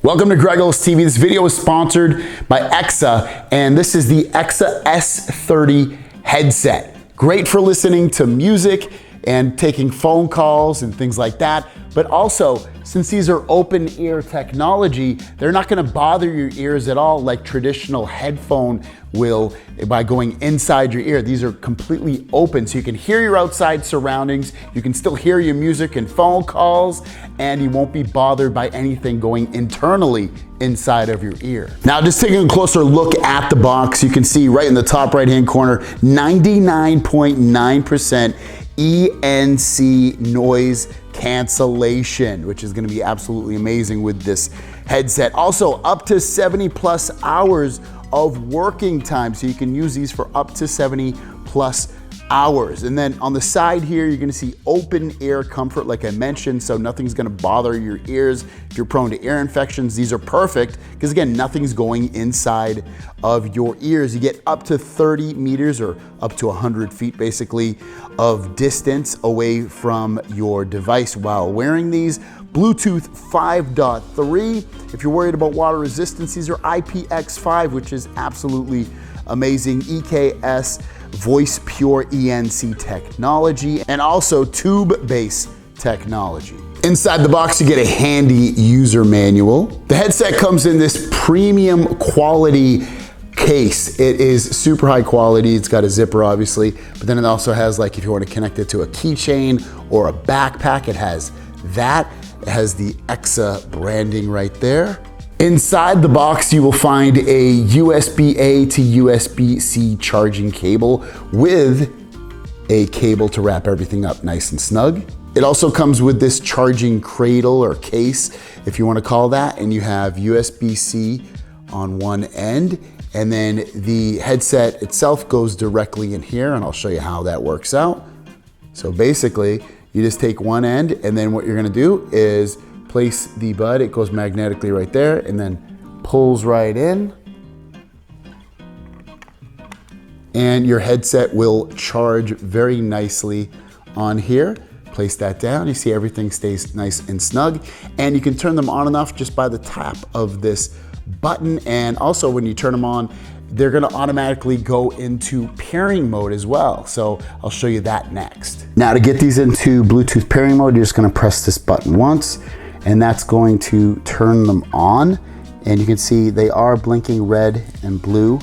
Welcome to Greggles TV. This video is sponsored by EKSA, and this is the EKSA S30 headset. Great for listening to music and taking phone calls and things like that. But also, since these are open ear technology, they're not gonna bother your ears at all like traditional headphone will by going inside your ear. These are completely open, so you can hear your outside surroundings, you can still hear your music and phone calls, and you won't be bothered by anything going internally inside of your ear. Now, just taking a closer look at the box, you can see right in the top right-hand corner, 99.9% ENC noise cancellation, which is gonna be absolutely amazing with this headset. Also, up to 70 plus hours of working time, so you can use these for up to 70 plus hours. And then on the side here, you're gonna see open ear comfort, like I mentioned, so nothing's gonna bother your ears. If you're prone to ear infections, these are perfect, because again, nothing's going inside of your ears. You get up to 30 meters or up to 100 feet basically of distance away from your device while wearing these. Bluetooth 5.3. If you're worried about water resistance, these are IPX5, which is absolutely amazing. EKSA Voice Pure ENC technology, and also tube-based technology. Inside the box, you get a handy user manual. The headset comes in this premium quality case. It is super high quality. It's got a zipper, obviously, but then it also has, like, if you want to connect it to a keychain or a backpack, it has that. It has the EKSA branding right there. Inside the box, you will find a USB-A to USB-C charging cable with a cable to wrap everything up nice and snug. It also comes with this charging cradle or case, if you want to call that, and you have USB-C on one end, and then the headset itself goes directly in here, and I'll show you how that works out. So basically, you just take one end, and then what you're gonna do is place the bud, it goes magnetically right there, and then pulls right in. And your headset will charge very nicely on here. Place that down, you see everything stays nice and snug. And you can turn them on and off just by the tap of this button. And also when you turn them on, they're gonna automatically go into pairing mode as well. So I'll show you that next. Now, to get these into Bluetooth pairing mode, you're just gonna press this button once, and that's going to turn them on. And you can see they are blinking red and blue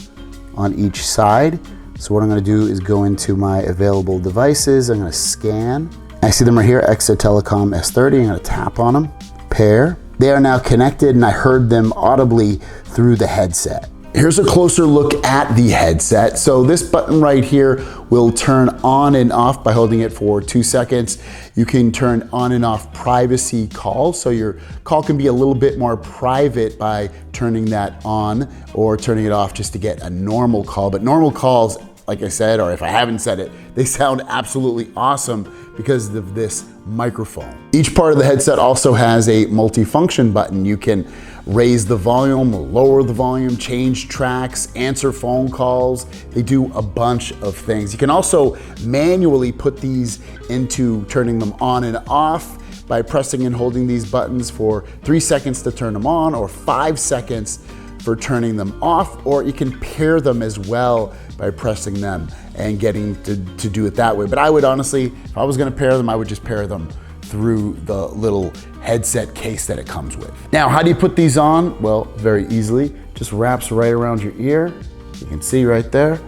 on each side. So what I'm gonna do is go into my available devices. I'm gonna scan. I see them right here, EKSA Telecom S30. I'm gonna tap on them, pair. They are now connected, and I heard them audibly through the headset. Here's a closer look at the headset. So this button right here will turn on and off by holding it for 2 seconds. You can turn on and off privacy calls, so your call can be a little bit more private by turning that on or turning it off just to get a normal call. But normal calls, like I said, or if I haven't said it, they sound absolutely awesome because of this microphone. Each part of the headset also has a multifunction button. You can raise the volume, lower the volume, change tracks, answer phone calls. They do a bunch of things. You can also manually put these into turning them on and off by pressing and holding these buttons for 3 seconds to turn them on, or 5 seconds for turning them off, or you can pair them as well by pressing them and getting to do it that way. But I would honestly, if I was gonna pair them, I would just pair them through the little headset case that it comes with. Now, how do you put these on? Well, very easily. Just wraps right around your ear. You can see right there.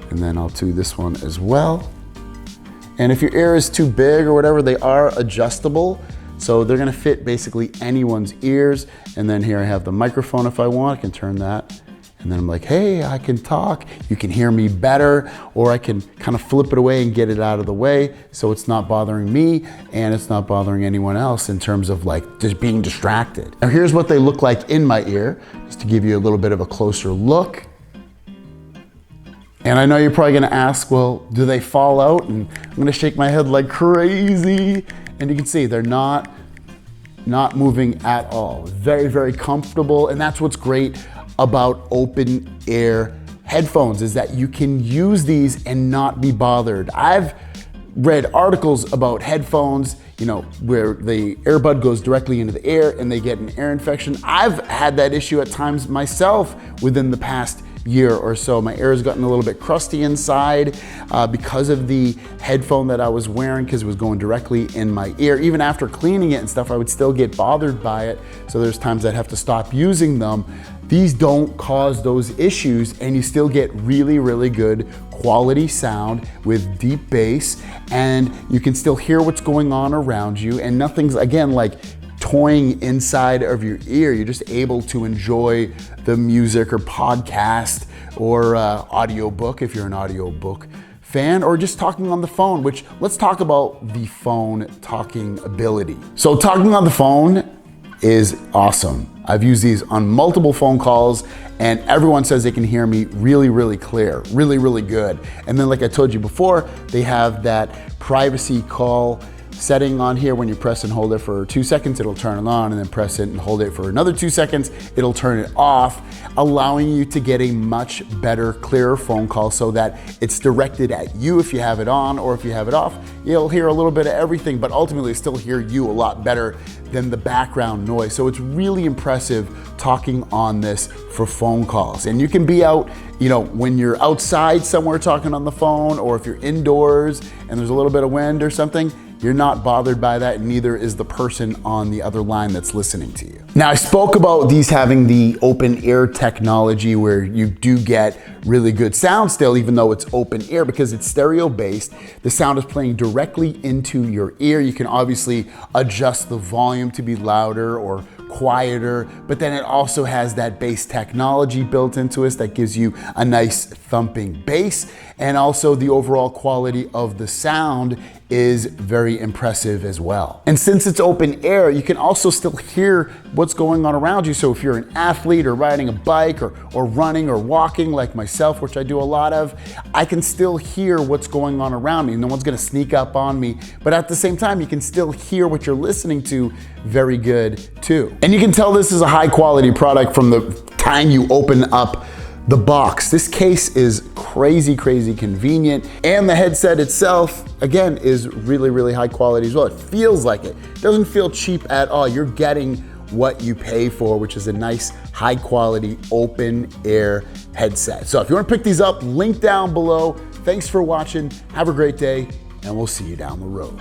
And then I'll do this one as well. And if your ear is too big or whatever, they are adjustable. So they're gonna fit basically anyone's ears. And then here I have the microphone if I want, I can turn that. And then I'm like, hey, I can talk, you can hear me better, or I can kind of flip it away and get it out of the way so it's not bothering me and it's not bothering anyone else in terms of like just being distracted. Now here's what they look like in my ear, just to give you a little bit of a closer look. And I know you're probably gonna ask, well, do they fall out? And I'm gonna shake my head like crazy. And you can see they're not moving at all. Very, very comfortable. And that's what's great about open ear headphones, is that you can use these and not be bothered. I've read articles about headphones where the earbud goes directly into the air and they get an air infection. I've had that issue at times myself within the past year or so. My ear has gotten a little bit crusty inside because of the headphone that I was wearing, because it was going directly in my ear. Even after cleaning it and stuff, I would still get bothered by it. So there's times I'd have to stop using them. These don't cause those issues, and you still get really, really good quality sound with deep bass, and you can still hear what's going on around you, and nothing's, again, like toying inside of your ear. You're just able to enjoy the music or podcast or audiobook if you're an audiobook fan, or just talking on the phone, which let's talk about the phone talking ability. So talking on the phone is awesome. I've used these on multiple phone calls and everyone says they can hear me really, really clear, really, really good. And then like I told you before, they have that privacy call setting on here. When you press and hold it for 2 seconds, it'll turn it on, and then press it and hold it for another 2 seconds, it'll turn it off, allowing you to get a much better, clearer phone call so that it's directed at you if you have it on, or if you have it off, you'll hear a little bit of everything, but ultimately still hear you a lot better than the background noise. So it's really impressive talking on this for phone calls. And you can be out, when you're outside somewhere talking on the phone, or if you're indoors and there's a little bit of wind or something, you're not bothered by that, and neither is the person on the other line that's listening to you. Now, I spoke about these having the open ear technology where you do get really good sound still, even though it's open ear, because it's stereo based. The sound is playing directly into your ear. You can obviously adjust the volume to be louder or quieter, but then it also has that bass technology built into it that gives you a nice thumping bass, and also the overall quality of the sound is very impressive as well. And since it's open air, you can also still hear what's going on around you. So if you're an athlete or riding a bike or running or walking like myself, which I do a lot of, I can still hear what's going on around me. No one's gonna sneak up on me, but at the same time, you can still hear what you're listening to very good too. And you can tell this is a high quality product from the time you open up the box. This case is crazy, crazy convenient. And the headset itself, again, is really, really high quality as well. It feels like it. It doesn't feel cheap at all. You're getting what you pay for, which is a nice, high quality, open air headset. So if you wanna pick these up, link down below. Thanks for watching. Have a great day, and we'll see you down the road.